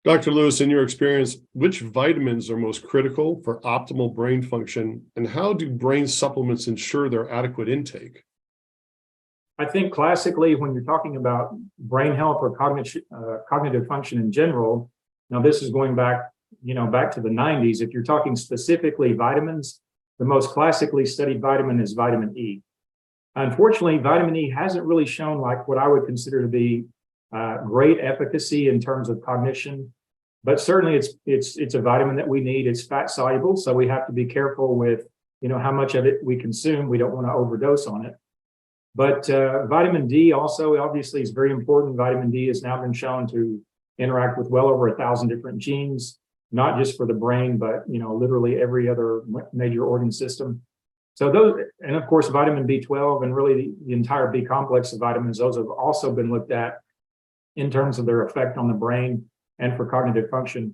Dr. Lewis, in your experience, which vitamins are most critical for optimal brain function, and how do brain supplements ensure their adequate intake? I think classically, when you're talking about brain health or cognitive function in general, now this is going back, back to the 90s. If you're talking specifically vitamins, the most classically studied vitamin is vitamin E. Unfortunately, vitamin E hasn't really shown like what I would consider to be great efficacy in terms of cognition, but certainly it's a vitamin that we need. It's fat soluble, so we have to be careful with how much of it we consume. We don't want to overdose on it. But vitamin D also obviously is very important. Vitamin D has now been shown to interact with well over 1,000 different genes, not just for the brain, but literally every other major organ system. So those, and of course, vitamin B12 and really the entire B complex of vitamins, those have also been looked at in terms of their effect on the brain and for cognitive function.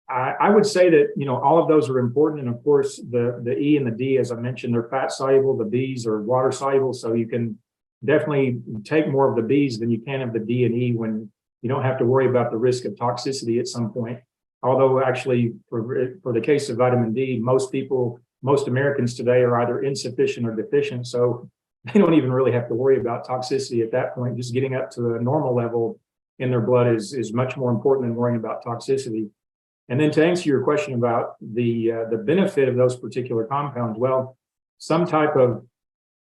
I would say that, all of those are important. And of course, the E and the D, as I mentioned, they're fat soluble. The Bs are water soluble. So you can definitely take more of the Bs than you can of the D and E when you don't have to worry about the risk of toxicity at some point. Although actually, for the case of vitamin D, most Americans today are either insufficient or deficient. So they don't even really have to worry about toxicity at that point. Just getting up to a normal level in their blood is much more important than worrying about toxicity. And then to answer your question about the benefit of those particular compounds, well, some type of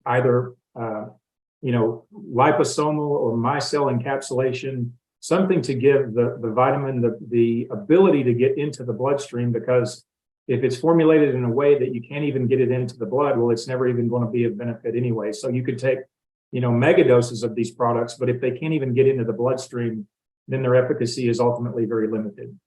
either liposomal or micelle encapsulation, something to give the vitamin the ability to get into the bloodstream, because if it's formulated in a way that you can't even get it into the blood, well, it's never even going to be of benefit anyway. So you could take mega doses of these products, but if they can't even get into the bloodstream, then their efficacy is ultimately very limited.